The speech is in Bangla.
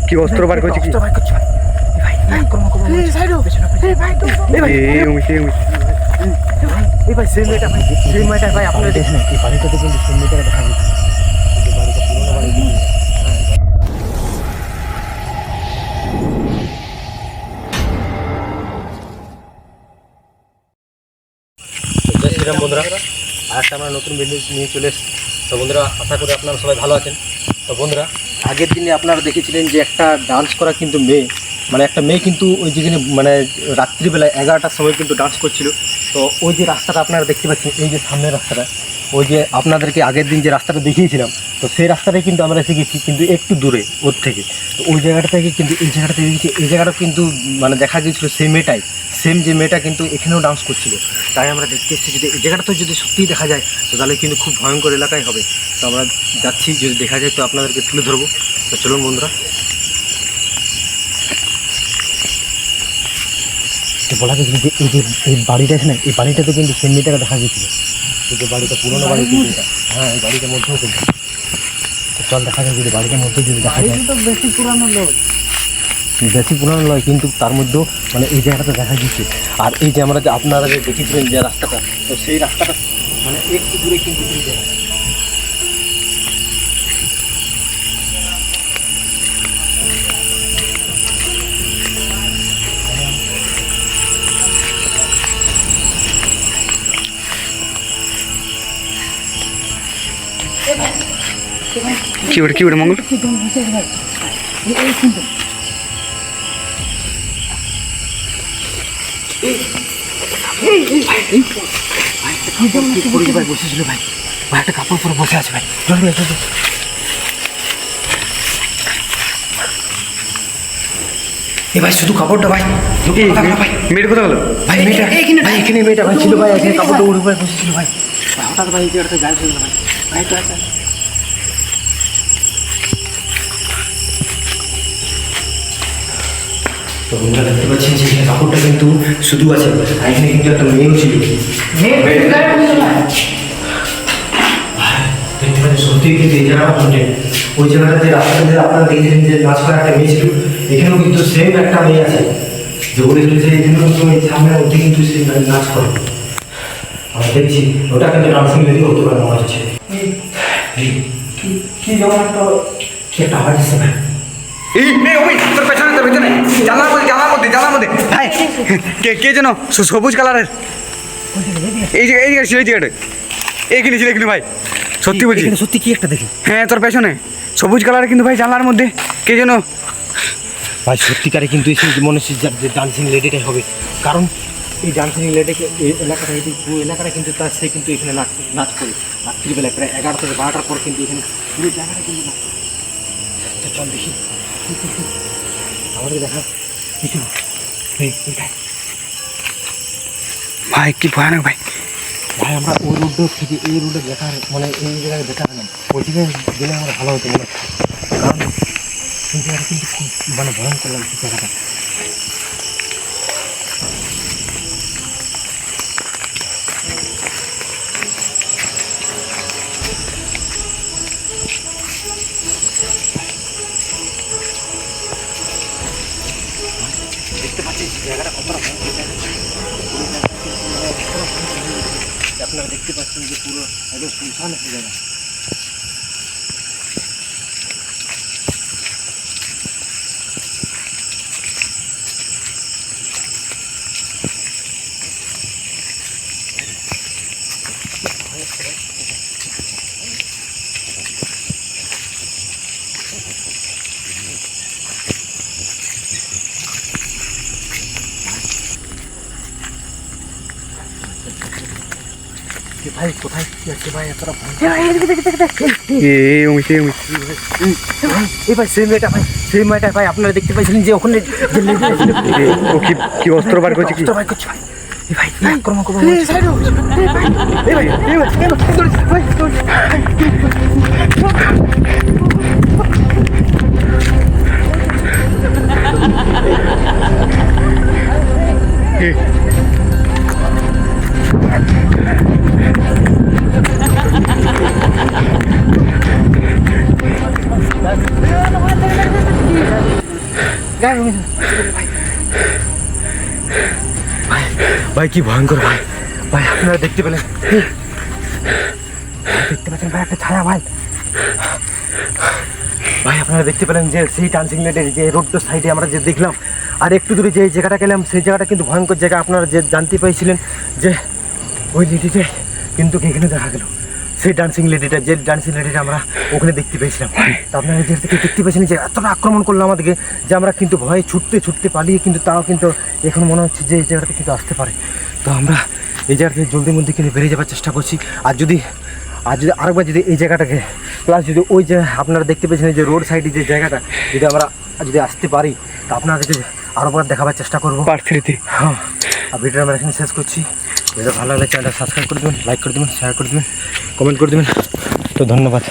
কি অস্ত্র বার করছে কি? ভাই সেই মেয়েটা ভাই, সেই মেয়েটা ভাই আপনারা দেখেন এই বাড়িটাতে কিন্তু সেই মেয়েটাকে দেখা যাচ্ছে। বাড়িটা পুরোনো বাড়ি কিন্তু। জয় শ্রীরাম বন্ধুরা, আজকে আমরা নতুন ভিডিও নিয়ে চলে এসেছি। তো বন্ধুরা, আশা করি আপনারা সবাই ভালো আছেন। তো বন্ধুরা, আগের দিনে আপনারা দেখেছিলেন যে একটা ডান্স করা কিন্তু মেয়ে, মানে একটা মেয়ে কিন্তু ওই যেখানে মানে রাত্রিবেলায় 11টার সময় কিন্তু ডান্স করছিল। তো ওই যে রাস্তাটা আপনারা দেখতে পাচ্ছেন, এই যে সামনের রাস্তাটা, ওই যে আপনাদেরকে আগের দিন যে রাস্তাটা দেখিয়েছিলাম, তো সেই রাস্তাটাই কিন্তু আমরা এসে গেছি, কিন্তু একটু দূরে ওর থেকে। তো ওই জায়গাটা থেকে কিন্তু এই জায়গাটা থেকে গেছি, এই জায়গাটা কিন্তু মানে দেখা গিয়েছিলো সেই মেয়েটাই, সেম যে মেয়েটা কিন্তু এখানেও ডান্স করছিল। তাই আমরা দেখতে এসেছি, যদি এই জায়গাটা তো যদি সত্যিই দেখা যায় তো তাহলে কিন্তু খুব ভয়ঙ্কর এলাকায় হবে। তো আমরা যাচ্ছি, যদি দেখা যায় তো আপনাদেরকে তুলে ধরবো। তো চলুন বন্ধুরা। তো বলা গেছিল যে এই যে এই বাড়িটা আছে না, এই বাড়িটাতে কিন্তু সেই মেয়েটাকে দেখা গেছিল। এই যে বাড়িটা পুরোনো বাড়ি কিন্তু, হ্যাঁ এই বাড়িটার মধ্যেও কিন্তু। তো চল দেখা যায়, যদি বাড়িটার মধ্যে যদি দেখা যায়, বেশি পুরানো নয় কিন্তু তার মধ্যেও মানে এই জায়গাটা দেখা গেছে। আর এই যে আমরা যে আপনারা যে দেখেছিলেন যে রাস্তাটা, তো সেই রাস্তাটা মানে একটু দূরে কিন্তু এই জায়গা। কি ওটা মঙ্গল? বসেছিল ভাই, ভাই একটা কাপড় পরে বসে আছে ভাই। এ ভাই শুধু কাপড়টা ভাই, মেয়েটা কোথায় গেলো ভাই মেয়েটা ভাই এখানে মেয়েটা ভাই ছিল ভাই, এখানে কাপড়টা উড়ে উপরে বসেছিল ভাই। হঠাৎ ভাই এই জায়গাটাতে গায়ে ছিল ভাই। ভাই তো আছে। তো বন্ধুরা দেখতে পাচ্ছেন যে এখানে কাপড়টা কিন্তু শুধু আছে, আর এখানে কিন্তু একটা মেয়েও ছিল। দেখতে পাচ্ছেন সত্যি কিন্তু এই জায়গাটা কন্টেন্ট। ওই জায়গাটাতে রাস্তাতে আপনারা দেখেছিলেন যে নাচ করা একটা মেয়ে ছিল, এখানেও কিন্তু সেম একটা মেয়ে আছে। যে বলেছিল যে এখানেও কিন্তু এই সামনের মধ্যে কিন্তু সে নাচ করে। আমরা দেখছি ওটা কিন্তু ডান্সিং লেডি হতে পারে মনে হচ্ছে। কি যেমন একটা আওয়াজ এসছে ভাই। তোর পেছনে জানলার মধ্যে ভাই, কে যেন সবুজ কালারের এই জায়গাটা এইখানে ছিল এখানে ভাই, সত্যি বলছি। সত্যি কি একটা দেখি। হ্যাঁ তোর পেছনে সবুজ কালারের কিন্তু ভাই, জানলার মধ্যে কে যেন ভাই সত্যিকারে কিন্তু এসে মনে হচ্ছে যে ডান্সিং লেডিটাই হবে। কারণ এই ডান্সিং লেডিকে এই এলাকাটা, এই পুরো এলাকাটা কিন্তু তার সে কিন্তু এখানে নাচ করে রাত্রিবেলা প্রায় 11 থেকে 12টার পর কিন্তু এখানে পুরো জায়গাটা কিন্তু নাচ করে। তো চল দেখি আমাদের দেখা কিছু। ভাই কি ভয়ানক ভাই। ভাই আমরা ওই রোডে থেকে এই রোডে দেখার মানে এই জায়গায় দেখার না, ওই জায়গায় গেলে আমরা ভালো হতো মনে হচ্ছে। কারণ এই জায়গাটা কিন্তু খুব মানে ভয়ঙ্কর লাগছে জায়গাটা। দেখতে পাচ্ছি জায়গাটা কতটা ভয়ঙ্কর জায়গা। আপনারা দেখতে পাচ্ছেন যে পুরো একদম শুনশান একটা জায়গা। ভাই কোথায় কি আছে ভাই, এতটা ভয়। ভাই সেই মেয়েটা ভাই, সেই মেয়েটা ভাই আপনারা দেখতে পাইছিলেন যে ওখানে ও কি অস্ত্র বার করছে কি? ভাই করছে ভাই, ভাই আক্রমণ করবো ভাই। ভাই কি ভয়ঙ্কর ভাই, ভাই আপনারা দেখতে পেলেন, দেখতে পাচ্ছেন ভাই একটা ছায়া ভাই, ভাই আপনারা দেখতে পেলেন যে সেই ডান্সিং লেডের যে রোডটার সাইডে আমরা যে দেখলাম, আর একটু দূরে যে জায়গাটা গেলাম সেই জায়গাটা কিন্তু ভয়ঙ্কর জায়গা। আপনারা যে জানতে পেরেছিলেন যে ওই লেডিটা কিন্তু এখানে দেখা গেল, সেই ডান্সিং লেডিটা, যে ডান্সিং লেডিটা আমরা ওখানে দেখতে পেয়েছিলাম। তো আপনারা যে থেকে দেখতে পেয়েছেন যে এতটা আক্রমণ করলো আমাদেরকে যে আমরা কিন্তু ভয়ে ছুটতে পালিয়ে কিন্তু তাও কিন্তু এখন মনে হচ্ছে যে এই জায়গাটাতে কিন্তু আসতে পারে। তো আমরা এই জায়গা থেকে জলদির মধ্যে কিন্তু বেরিয়ে যাওয়ার চেষ্টা করছি। আর যদি আরেকবার যদি এই জায়গাটাকে প্লাস যদি ওই যে আপনারা দেখতে পেয়েছেন যে রোড সাইডে যে জায়গাটা যদি আমরা যদি আসতে পারি তো আপনাদেরকে আরোবার দেখাবার চেষ্টা করবো। পার্ট 3-তে। হ্যাঁ, আর ভিডিওটা আমরা এখানে শেষ করছি। ভিডিও ভালো লাগলে চ্যানেলটা সাবস্ক্রাইব করে দেবেন, লাইক করে দেবেন, শেয়ার করে দেবেন, কমেন্ট করে দেবেন। তো ধন্যবাদ।